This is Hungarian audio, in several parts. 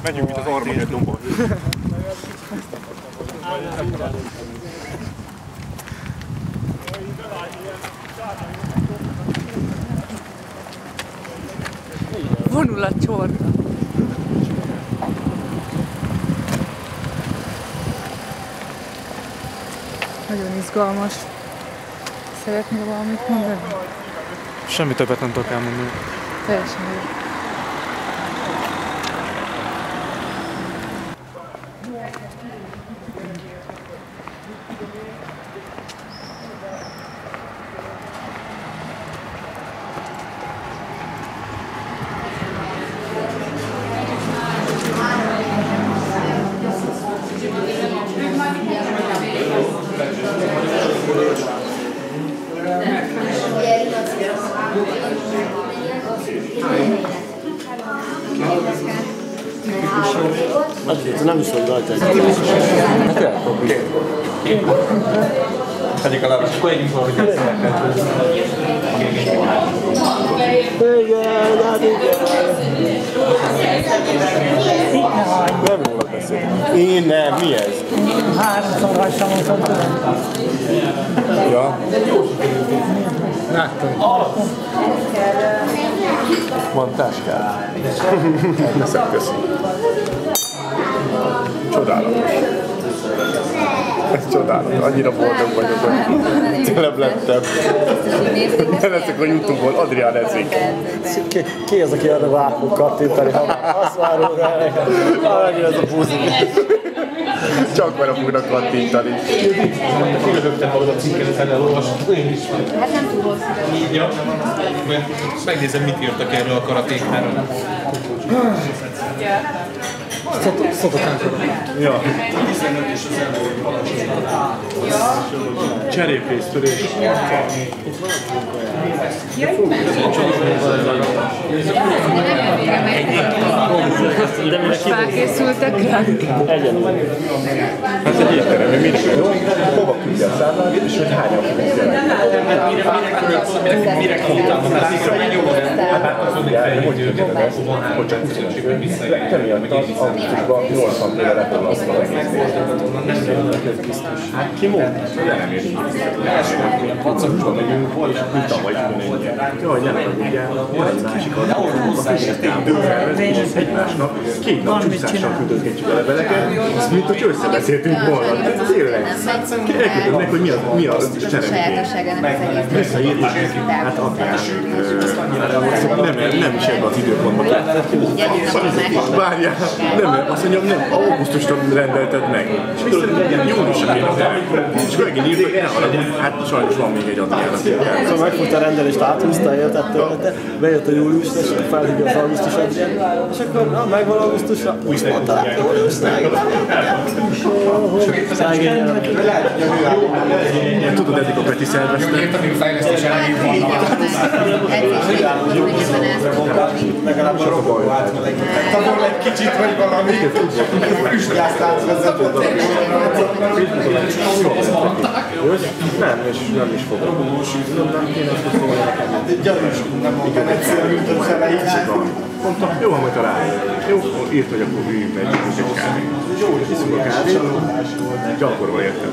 Menjünk, mint az Armageddonból. Vonulatcsorda. Nagyon izgalmas. Szeretnél valamit mondani? Semmi többet nem tudok elmondani. Teljesen jó. Nem is vagy rajta egy Egyik a lábas, akkor együnk valahogy nem jól beszél. Én nem, mi ez? Háromszor hagytam, hogy tudom. Ja. Láttam. Van táskád. Elveszem, köszi. Csodálatos. Ez csodálatos. Annyira boldog vagyok, hogy tényleg lettem. Ne leszek a Youtube-on, Adrián eszik. Ki az, aki arra vár fog kattintani? Azt várom rá. Annyira ez a buzi. Csak arra fognak kattintani. Kivözöttem magad a cikket, elolvasod, én is. Hát nem túl hosszú. Ja. Megnézem, mit írtak erről a karatéknáról. Szokatánkodom. Ja. Cserépésztörés. Felkészültek rá? Hát egy étterem, hogy mindig jó, hova küldje a számlát, és hogy hányan küldje. Mire kaptam? Hát hogy tudjátok ezt, hogy csak 20 emiatt az augusztusban 80 tőle lepolasztva egész. Hát ki mondta? Nem érti. Augusztusban megyünk, és mit tavaly is jön. Jaj, nem tudjál. Van egy másik adó, és egymásnak 2 nap csúszással küldözgetjük a leveleket, mint hogy összebeszéltünk volna. Tényleg. Elküldöm hogy mi a cseremény. Visszaírt, hát akár nem is ebben az időpontban. Várjál, nem, azt mondjam, nem, augusztusra rendelted meg. És visszaírt, júniusra kéne el. És megint írt, hogy ne haragudj, hát sajnos van még egy Adriának. Szóval megfut a rendelést, áthúzta, értette, bejött a július, és felhívja az augusztus Adrián, és akkor megvan augusztusra, úgy mondta, hát tudod, eddig a Peti szerveztek. legalább a robot vált meg. Tanul egy kicsit, vagy valami üstjásztánc vezetőt. Nem, és nem is fogom. Nem kéne, hogy szólni nekem. Gyanús, nem igen egyszerű, mint a fele így. Mondtam, jó, ha majd találj. Jó, írt, hogy akkor üljünk egy kávét. Jó, iszunk a kávét. Gyakorban értem.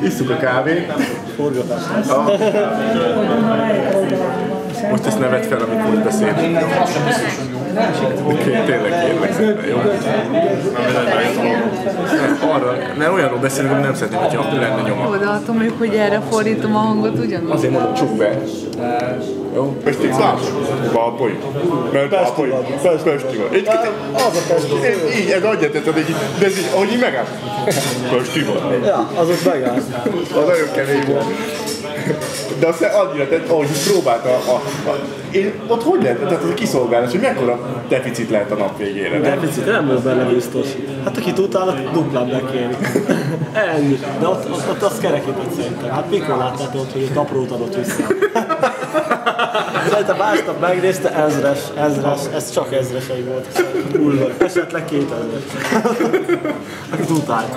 Isszuk a kávét. Forgatás lesz. Most ezt ne vedd fel, amit most beszélünk. Oké, tényleg kérlek szépen, jó? Arra, ne olyanról beszélünk, amit nem szeretném, hogyha lenne nyoma. Odaadtam mondjuk, hogy erre fordítom a hangot ugyanúgy. Azért mondom, csukd be. Jó? Pesti van? Balpoly. Mert Balpoly. Pesti van. Az a Pesti. Így, ez adja tetted, de ez így, ahogy így megáll. Pesti van. Ja, az ott megáll. Az nagyon kemény volt. De azt annyira tett, ahogy próbálta én ott hogy lehet, tehát az a kiszolgálás, hogy mekkora deficit lehet a nap végére, nem? Deficit nem volt benne biztos. Hát aki tudtának, duplán bekérik. Ennyi. De ott az kerekített szerintem. Hát mikor láttál ott, hogy egy aprót adott vissza? Szerintem másnap megnézte, ezres, ez csak ezresei volt. Ullva. Esetleg 2000. Aki tudtált.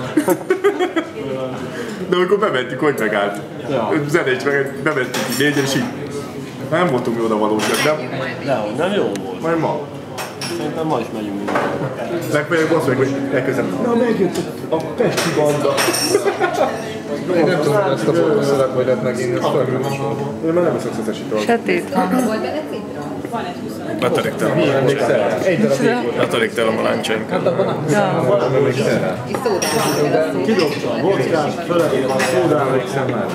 De amikor bementünk, hogy megállt? Ja. Zenés meg, bementünk így négyen, és így nem voltunk mi oda valósak, nem? Nem jó volt. Majd ma. Szerintem ma is megyünk mindenhol. Legfeljebb azt mondjuk, hogy legközelebb. Na megjött a pesti banda. Én nem tudom, hogy ezt a fordulószerep vagy lehet megint, ezt fölműn is volt. Én már nem eszek szeszesítől. Sötét hang. Betöriktel a maláncsainkat. Egy darab ég volt. Betöriktel a maláncsainkat. Ja. Emlékszel rá? Kidobta a vodkát, fölelém a szódát. Emlékszem már.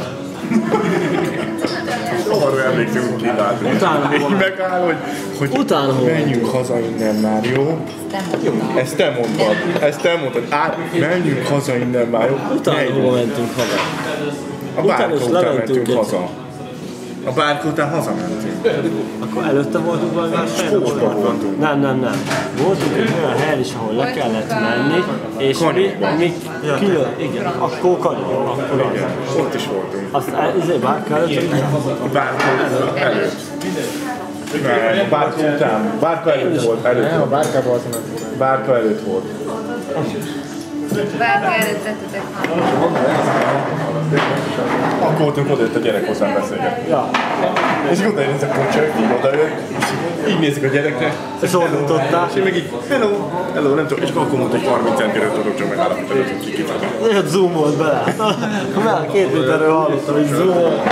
Arra emlékszem, hogy kiváltni. Utána Így megáll, hogy Utána menjünk haza innen már, jó? Ezt te mondtad. Ezt te mondtad. Menjünk haza innen már, jó? Utána mentünk haza. A bárka Utána is után lementünk mentünk egy- haza. A bárka után hazamentünk. Akkor előtte voltunk valami más helyen? Sportban voltunk. Nem. Voltunk egy olyan helyen is, ahol le kellett menni, és mi igen, akkor Kanyonban. Igen, ott is voltunk. Azt ezért bárka előtt, A bárka előtt. Nem, a bárka után. Bárka előtt volt. Előtt volt. Bárkában az nem volt. Bárka előtt volt. Bárka előtt tettetek már. Akkor voltunk odajött a gyerek hozzám beszélgetni. Ja. És oda nézek a csök, így odajött. Így nézik a gyerekre. És ordítottál. És én meg így, hello, nem tudom. És akkor mondta, hogy 30 centire tudok csak megállapítani, hogy ki kifele. Néha zoomolt bele. Már 2 méterről hallottam, hogy zoomolt.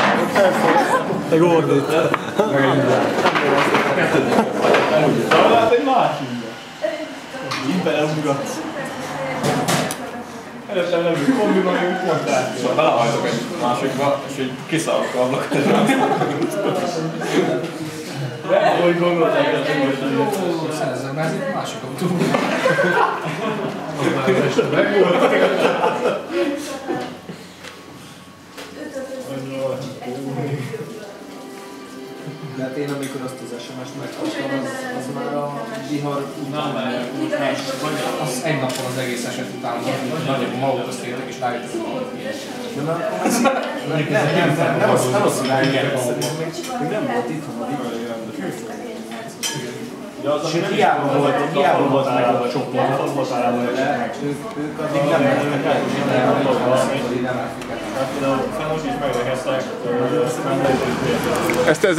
Meg ordít. Hát egy másik. Így beleugatsz. Előtte levő kombiban még mondtál. Szóval belehajtok egy másikba, és így kiszállok a ablakot. De ahogy gondolták, hogy most Szerezzel be, ez egy másik autó. az már este megvolt. De hát én amikor azt az SMS-t megkaptam, az már a vihar után, az egy nappal az egész eset után volt, hogy nagyobb maguk azt értek és rájöttek valami. Nem az, hogy rájöttek még nem volt itthon a vihar. Sőt, hiába volt meg a csoport, de ők addig nem mentek el, hogy nem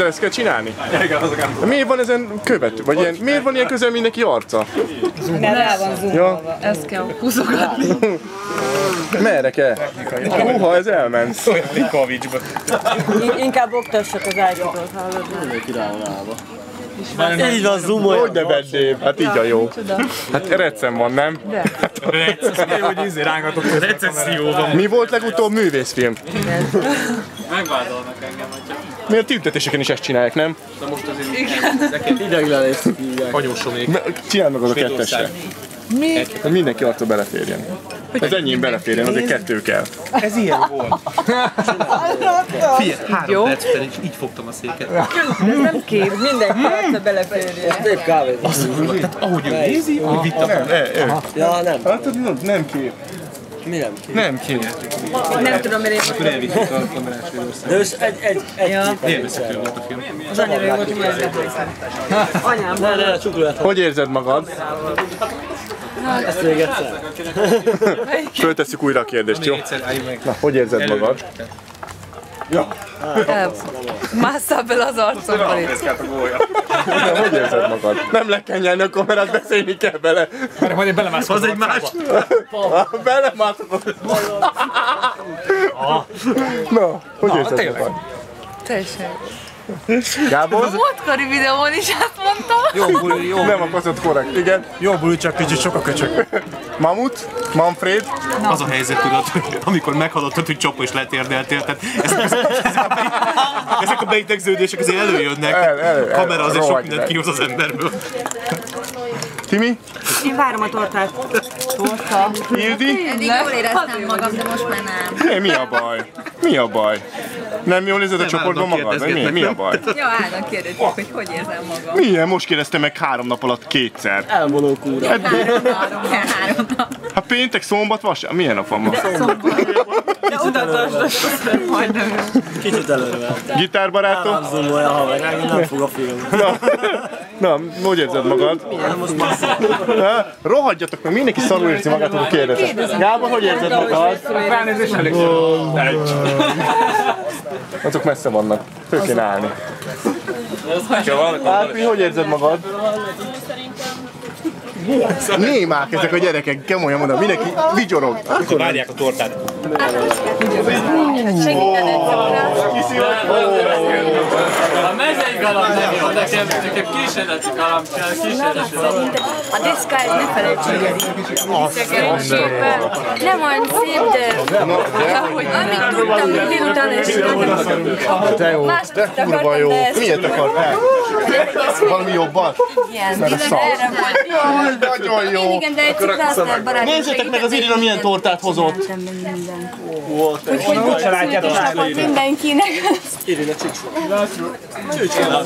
Ezt kell csinálni? Miért van ezen követő? Vagy ilyen, miért van ilyen közel mindenki arca? Mert rá van zoomolva. Ezt kell húzogatni. Merre kell? Húha, ez elment. Inkább oktassak az ágyúkat, hallod? Mindenki rá van állva. Így van, zoomolja. Hogy ne vendél? Hát így a jó. Hát recen van, nem? Recesszióban. Mi volt legutóbb művészfilm? Megvádolnak engem, hogyha... Miért tüntetéseken is ezt csinálják, nem? Na most azért Ideglelést hívják. anyósomék. Csináld meg az a kettesre. Mi? Hogy mindenki arca beleférjen. Az enyém beleférjen, azért 2 kell. Ez ilyen volt. Figyelj, 3 perc után is így fogtam a széket. Ez nem kép. Mindenki arca beleférje. Szép kávé. Tehát ahogy ő nézi, úgy vitt a Ja, nem. Hát nem kép. Mi nem kép? Nem kép. Nem tudom, mert én Akkor elvittük a kamerás videószámot. De most egy Élvezhető volt a film. az annyira jó volt, hogy majd lehajszom. Anyám, Ne, csuklóját. Hogy érzed magad? Ezt még egyszer. Föltesszük újra a kérdést, jó? Egyszer állj meg. Na, hogy érzed magad? Másszál bele az arcomba. Na, hogy érzed magad? Nem le kell nyelni a kamerát, beszélni kell bele. Mert majd én belemászom Az egy más. Belemászok. Na, hogy érzed magad? Teljesen. Gábor? A múltkori videón is azt mondtam. Jó, Nem akadt korrekt, igen. Jó buli, csak kicsit sok a köcsök. Mamut? Manfred? az a helyzet, tudod, hogy amikor meghallottad, hogy Csopó is letérdeltél, tehát ezek a beidegződések azért előjönnek. A kamera azért sok mindent kihoz az emberből. Timi? én várom a tortát. Ildi? Eddig jól éreztem magam, de most már nem. Mi a baj? Mi a baj? Nem jól érzed a csoportban magad? Vagy mi a baj? Ja, állandóan kérdezik, hogy érzem magam. Milyen? Most kérdeztem meg 3 nap alatt 2-szer. Elvonó kúra. Három nap. Hát péntek, szombat, vasárnap. Milyen nap van ma? De udatasd, majdnem. Kicsit előre. Gitárbarátok? Nem zoomolja a haver, nem fog a film. Na, hogy érzed magad? Most már Ha? Rohadjatok meg, mindenki szarul érzi magát, akkor kérdezem. Gábor, hogy érzed magad? Ránézés elég. Azok messze vannak. Föl kéne állni. Árpi, hogy érzed magad? Némák ezek a gyerekek, komolyan mondom, mindenki vigyorog. Akkor várják a tortát. A mezei galamb nem jó, nekem kísérleti galamb kell, kísérleti galamb. A deszkáig ne felejtsük el. Nem olyan szép, de amíg tudtam, délután esik. De jó, de kurva jó. Miért akartál? Valami jobban? Igen, nagyon jó. igen, de egy cukrásztál barát. Nézzétek meg az Irina milyen tortát hozott. Úgyhogy bocsánat mindenkinek. Irina csücskél.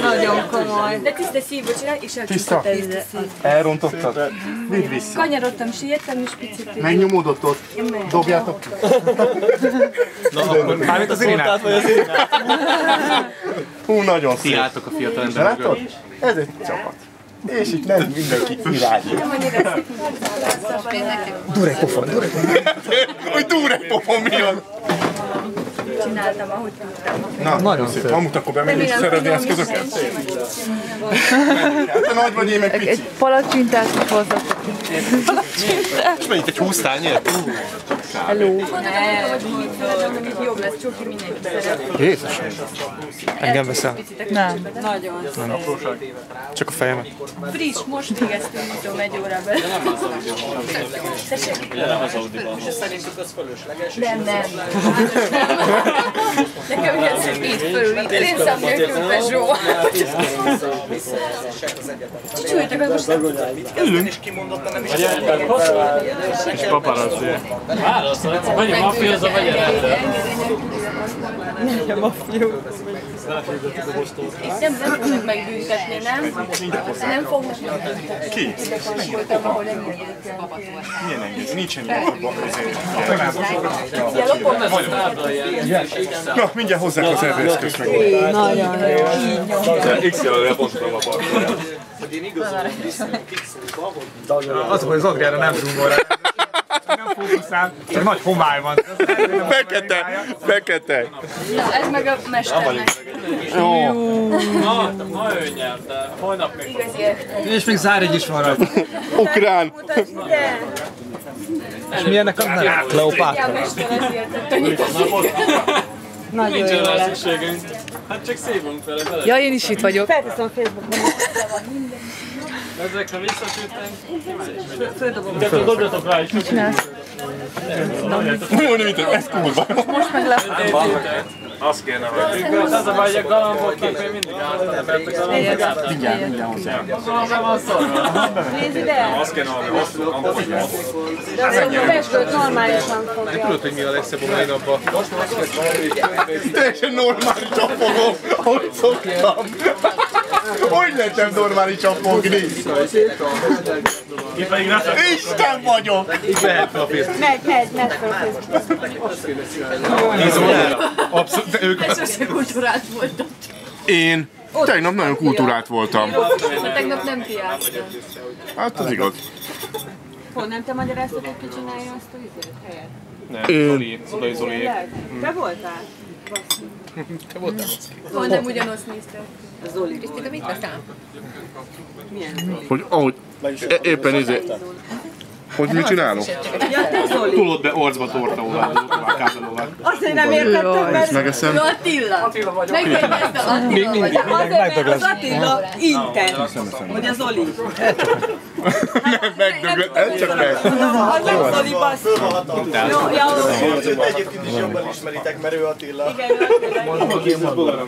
Nagyon komoly. De tiszta szívből csinál, és elcsúszott ezzel. Elrontottad? Vidd vissza. Kanyarodtam, siettem, és picit. Megnyomódott ott? Dobjátok ki. Mármint az Irinát. Hú, nagyon szép. Álltok a fiatal De látod? Ez egy csapat. És itt nem mindenki irányít. Durek pofon, durek pofon. Hogy durek pofon mi van? Csináltam, ahogy tudtam. Na, nagyon szép. Mamut, akkor bemenjünk szerezni eszközöket? Te nagy vagy, én meg pici. Egy palacsintát hozzatok. És mennyit egy 20 tányért? Hello. Jobb lesz, csoki mindenki szeret. Jézus. Engem veszel? Nem. Nagyon. Csak a fejemet. Friss, most végeztünk, tudom, egy órában. Nem az Audi-ban. Nem. Nekem ez így fölül, itt én szabnyoljuk Peugeot. Csújtak, hogy most Ülünk. És paparazzi. Válaszolsz, vagy a mafióza, vagy a rendőr. nem fognak megbüntetni, nem? Nem fognak megbüntetni. Ki? Ahol engedjék. Milyen engedés? Nincsen nyugodban. Na, mindjárt hozzák az erőeszközt meg. Nagyon jó. X-jel lepontottam a parkot. Az, hogy az Adriára nem zoomol rá. Nem fókuszál, csak nagy homály van. Fekete. Na, ez meg a mesternek. Jó. Ma ő nyert, de holnap még. Igazi este. És még záregy is van rajta. Ukrán. És milyennek a neve? Kleopátra. A mester azért tanított. Nincs rá szükségünk. Hát csak szívunk vele bele. Ja, én is itt vagyok. Felteszem Facebookon. Ezekre visszasütnek. De dobjatok rá is. Mondj, mit ez kurva. Most meg lesz. Azt kéne, hogy az a baj, hogy a galamboknak még mindig átmentek a galambok. Mindjárt hozzá. Nézd ide! Azt kéne, hogy De a Peugeot normálisan fogja. Tudod, hogy mi a legszebb a mai napban? Teljesen normális csapogom, ahogy szoktam. Hogy lettem normális csapogni? Isten vagyok! Megy fel a Facebookon. Abszolút, ők... Sose kultúrált voltam. Én tegnap nagyon kultúrált voltam. Tegnap nem piáztam. Hát az igaz. Hol nem te magyaráztad, hogy ki csinálja azt a vizet helyet? Nem, Zoli, Szolai Zoli. Te voltál? Te voltál? Hol nem ugyanazt néztek. Zoli. És te mit veszem? Hogy ahogy éppen hogy mit csinálok? Ja, te Zoli. Tudod be orcba tortaolvát, kábelolvát. Azt nem értettem, mert... Megeszem. Attila! Megkérdezte Attila vagy. Azért, mert az Attila intent, hogy a Zoli. Megdöglött, ez csak meg. Az nem Zoli, bassz. Egyébként is jobban ismeritek, mert ő Attila. Igen, ő Attila.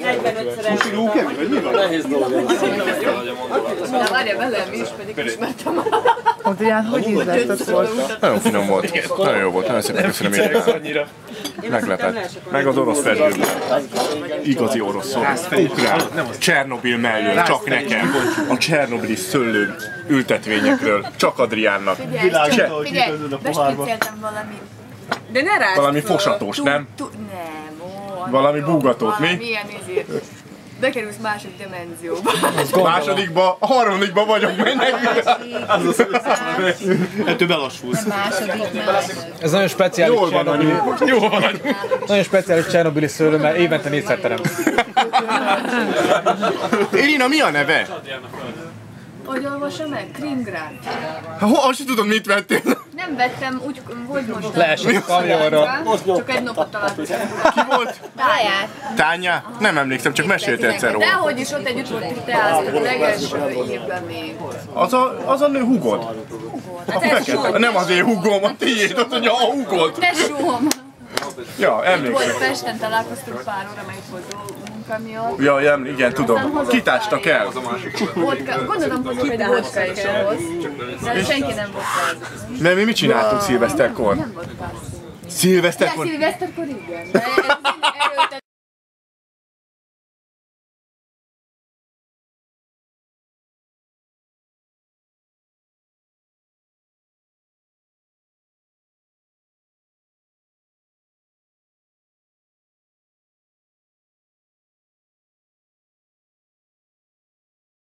45-szer. Nehéz dolog. Na várja velem is, pedig ismertem. Adrián, hogy ízlett volt? Nagyon finom volt. Nagyon jó volt. Nagyon szépen köszönöm én. Meglepett. Meg az orosz verzióban. Igazi oroszok. Ukrán. Csernobil mellől. Csak nekem. A csernobili szőlő ültetvényekről. Csak Adriánnak. Figyelj, bespicceltem valamit. De ne rázd Valami föl. fosatós, nem? Nem, Valami búgatót, mi? Milyen izért. Bekerülsz másik dimenzióba. Másodikba, a harmadikba vagyok, menjek. Ettől belassulsz. Ez nagyon speciális Jól van, anyu. Jól van, anyu. Nagyon speciális csernobili szőlő, mert évente 4-szer terem. Irina, mi a neve? Hogy olvasom meg? Krimgrán. Azt tudod, mit vettél? Nem vettem, úgy volt most. Leesett kamionra. Csak egy napot találkoztam. Ki volt? Táját. Tánya? Nem emlékszem, csak mesélt egyszer róla. Dehogy is ott együtt voltunk teáztunk a legelső évben még. Az a nő hugod? A fekete. Nem az én hugom, a tiéd, azt mondja a hugod. Tesóm! Ja, emlékszem. Volt Pesten, találkoztunk pár óra, mert itt volt munka miatt. Ja, igen, tudom. Kitástak el. Gondolom hozok egy vodka is ahhoz, de senki nem volt rá. Mert mi mit csináltunk szilveszterkor? Nem volt rá. Szilveszterkor? Szilveszterkor igen.